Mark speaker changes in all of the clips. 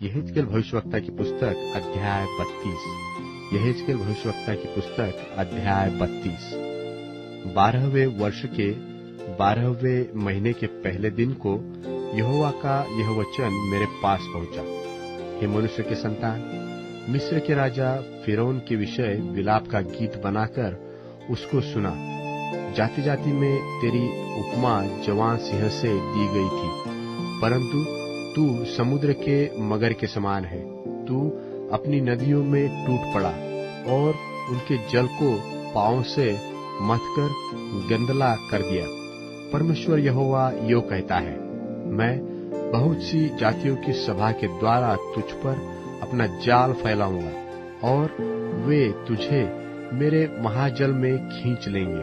Speaker 1: यहेजकेल भविष्यवक्ता की पुस्तक अध्याय 32। यहेजकेल भविष्यवक्ता की पुस्तक अध्याय 32। 12वें वर्ष के 12वें महीने के पहले दिन को यहोवा का यह वचन मेरे पास पहुंचा। हे मनुष्य के संतान, मिस्र के राजा फिरौन के विषय विलाप का गीत बनाकर उसको सुना। जाति जाति में तेरी उपमा जवान सिंह से दी गई थी, परंतु तू समुद्र के मगर के समान है। तू अपनी नदियों में टूट पड़ा और उनके जल को पांव से मथकर गंदला कर दिया। परमेश्वर यहोवा यो कहता है, मैं बहुत सी जातियों की सभा के द्वारा तुझ पर अपना जाल फैलाऊंगा और वे तुझे मेरे महाजल में खींच लेंगे।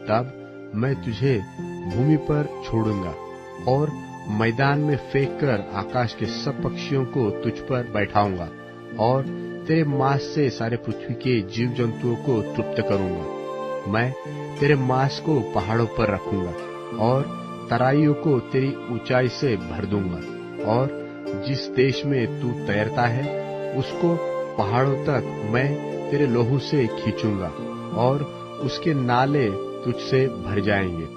Speaker 1: तब मैं तुझे भूमि पर छोड़ूंगा और मैदान में फेंक कर आकाश के सब पक्षियों को तुझ पर बैठाऊंगा और तेरे मांस से सारे पृथ्वी के जीव जंतुओं को तृप्त करूंगा। मैं तेरे मांस को पहाड़ों पर रखूंगा और तराइयों को तेरी ऊंचाई से भर दूंगा, और जिस देश में तू तैरता है उसको पहाड़ों तक मैं तेरे लोहू से खींचूंगा और उसके नाले तुझसे भर जाएंगे।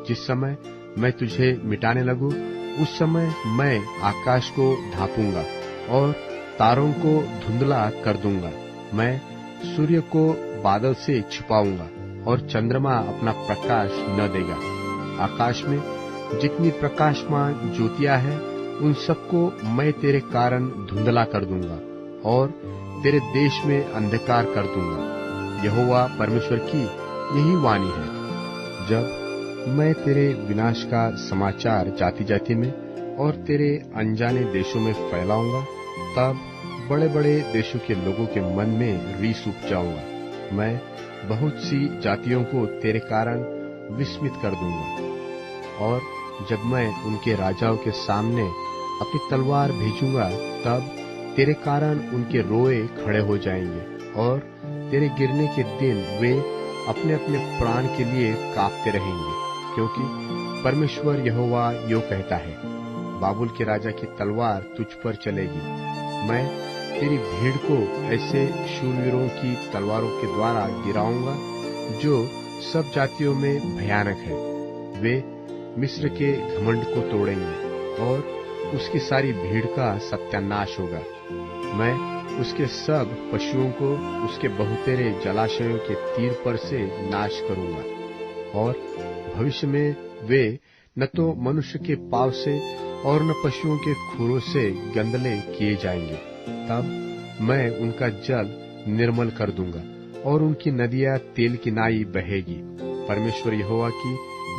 Speaker 1: जिस समय मैं तुझे मिटाने लगूं, उस समय मैं आकाश को ढांपूंगा और तारों को धुंधला कर दूंगा। मैं सूर्य को बादल से छिपाऊंगा और चंद्रमा अपना प्रकाश न देगा। आकाश में जितनी प्रकाशमान ज्योतियां हैं, उन सबको मैं तेरे कारण धुंधला कर दूंगा और तेरे देश में अंधकार कर दूंगा। यहोवा परमेश्वर की यही वाणी है। जब मैं तेरे विनाश का समाचार जाति जाति में और तेरे अनजाने देशों में फैलाऊंगा, तब बड़े बड़े देशों के लोगों के मन में रीस उपजाऊंगा। मैं बहुत सी जातियों को तेरे कारण विस्मित कर दूंगा, और जब मैं उनके राजाओं के सामने अपनी तलवार भेजूंगा, तब तेरे कारण उनके रोए खड़े हो जाएंगे और तेरे गिरने के दिन वे अपने अपने प्राण के लिए कांपते रहेंगे। क्योंकि परमेश्वर यहोवा यो कहता है, बाबुल के राजा की तलवार तुझ पर चलेगी। मैं तेरी भीड़ को ऐसे शूरवीरों की तलवारों के द्वारा गिराऊंगा जो सब जातियों में भयानक है। वे मिस्र के घमंड को तोड़ेंगे और उसकी सारी भीड़ का सत्यानाश होगा। मैं उसके सब पशुओं को उसके बहुतेरे जलाशयों के तीर पर से नाश करूंगा, और भविष्य में वे न तो मनुष्य के पांव से और न पशुओं के खुरों से गंदले किए जाएंगे। तब मैं उनका जल निर्मल कर दूंगा और उनकी नदियां तेल की नाई बहेगी। परमेश्वर यहोवा की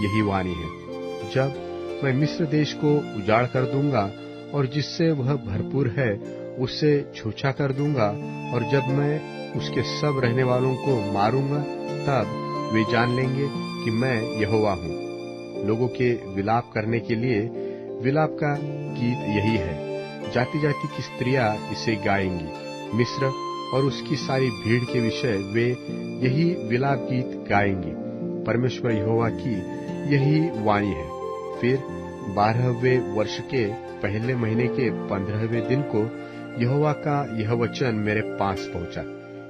Speaker 1: यही वाणी है। जब मैं मिस्र देश को उजाड़ कर दूंगा और जिससे वह भरपूर है उसे छूछा कर दूंगा, और जब मैं उसके सब रहने वालों को मारूंगा, तब वे जान लेंगे कि मैं यहोवा हूँ। लोगों के विलाप करने के लिए विलाप का गीत यही है। जाति जाति की स्त्रियां इसे गाएंगी। मिस्र और उसकी सारी भीड़ के विषय वे यही विलाप गीत गाएंगी। परमेश्वर यहोवा की यही वाणी है। फिर 12वें वर्ष के पहले महीने के 15वें दिन को यहोवा का यह वचन मेरे पास पहुंचा।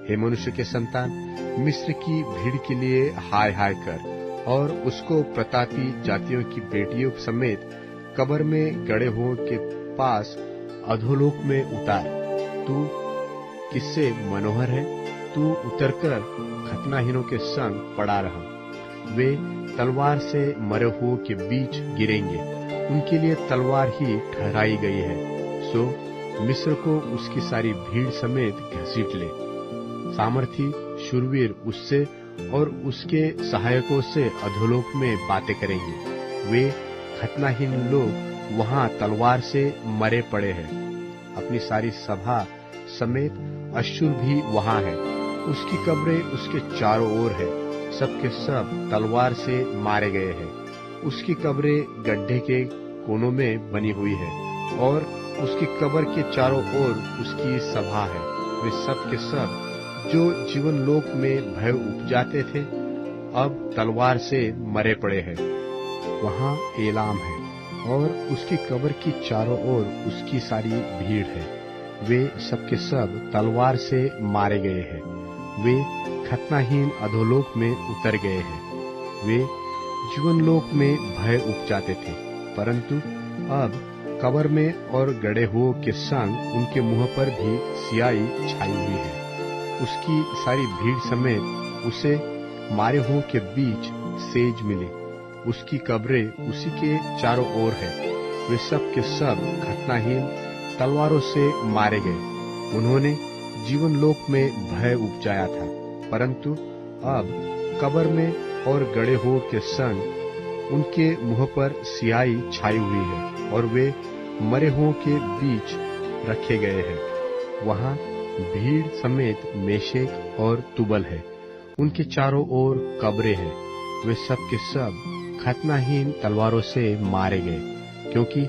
Speaker 1: हे मनुष्य के संतान, मिस्र की भीड़ के लिए हाय हाय कर और उसको प्रतापी जातियों की बेटियों समेत कब्र में गड़े हुओं के पास अधोलोक में उतार। तू किससे मनोहर है? तू उतरकर खतनाहीनों के संग पड़ा रहा। वे तलवार से मरे हुओं के बीच गिरेंगे, उनके लिए तलवार ही ठहराई गई है। सो मिस्र को उसकी सारी भीड़ समेत घसीट ले। सामर्थी शूरवीर उससे और उसके सहायकों से अधोलोक में बातें करेंगे। वे खतनाहीन लोग वहां तलवार से मरे पड़े हैं। अपनी सारी सभा समेत अश्शूर भी वहां है। उसकी कब्रें उसके चारों ओर है। सबके सब तलवार से मारे गए हैं। उसकी कब्रें गड्ढे के कोनों में बनी हुई है और उसकी कब्र के चारों ओर उसकी सभा है। वे सब के सब जो जीवन लोक में भय उपजाते थे, अब तलवार से मरे पड़े हैं। वहां एलाम है और उसकी कब्र की चारों ओर उसकी सारी भीड़ है। वे सबके सब तलवार से मारे गए हैं। वे खतनाहीन अधोलोक में उतर गए हैं। वे जीवनलोक में भय उपजाते थे, परंतु अब कब्र में और गड़े हुओं के संग उनके मुंह पर भी स्याही छाई हुई है। उसकी सारी भीड़ समेत उसे मारे हुओं के बीच सेज मिली। उसकी कब्रें उसी के चारों ओर है। वे सब के सब खतनाहीन तलवारों से मारे गए। उन्होंने जीवनलोक में भय उपजाया था, परंतु अब कब्र में और गड़े हुओं के संग उनके मुंह पर स्याही छाई हुई है और वे मरे हुओं के बीच रखे गए हैं। वहां भीड़ समेत मेशेक और तुबल है। उनके चारों ओर कब्रें हैं। वे सब के सब खतनाहीन तलवारों से मारे गए, क्योंकि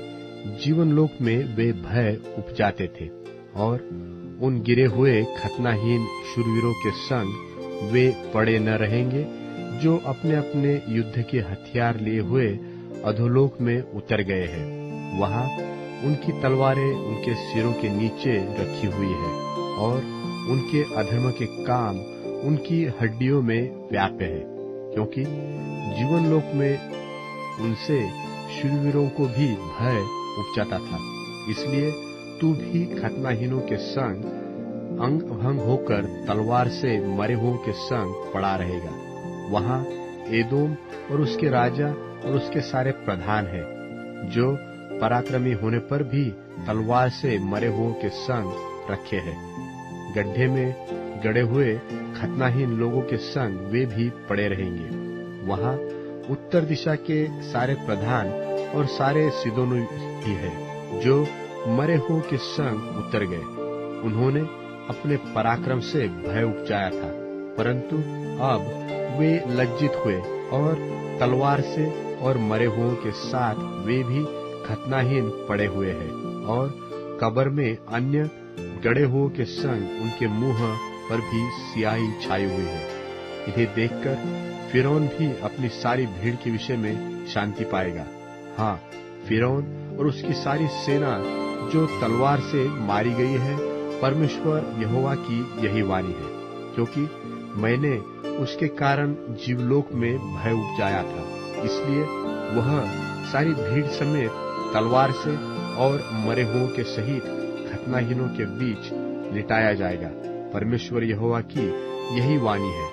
Speaker 1: जीवनलोक में वे भय उपजाते थे। और उन गिरे हुए खतनाहीन शूरवीरों के संग वे पड़े न रहेंगे, जो अपने अपने युद्ध के हथियार लिए हुए अधोलोक में उतर गए हैं। वहां उनकी तलवारें उनके सिरों के नीचे रखी हुई है और उनके अधर्म के काम उनकी हड्डियों में व्याप्य है, क्योंकि जीवनलोक में उनसे शूरवीरों को भी भय उपजाता था। इसलिए तू भी खतनाहीनों के संग अंग भंग होकर तलवार से मरे हुओं के संग पड़ा रहेगा। वहां एदोम और उसके राजा और उसके सारे प्रधान हैं, जो पराक्रमी होने पर भी तलवार से मरे हुओं के संग रखे हैं। गड्ढे में गड़े हुए खतनाहीन लोगों के संग वे भी पड़े रहेंगे। वहां उत्तर दिशा के सारे प्रधान और सारे सिदोनी भी है, जो मरे हुओं के संग उतर गए। उन्होंने अपने पराक्रम से भय उपजाया था, परंतु अब वे लज्जित हुए और तलवार से और मरे हुओं के साथ वे भी खतनाहीन पड़े हुए हैं और कब्र में अन्य गड़े हुओं के संग उनके मुंह पर भी स्याही छाई हुई है। इन्हें देखकर फिरौन भी अपनी सारी भीड़ के विषय में शांति पाएगा। हाँ, फिरौन और उसकी सारी सेना जो तलवार से मारी गई है, परमेश्वर यहोवा की यही वाणी है, क्योंकि मैंने उसके कारण जीवलोक में भय उपजाया था। इसलिए वह सारी भीड़ समेत तलवार से और मरे हुओं के सहित खतनाहीनों के बीच लिटाया जाएगा। परमेश्वर यहोवा की यही वाणी है।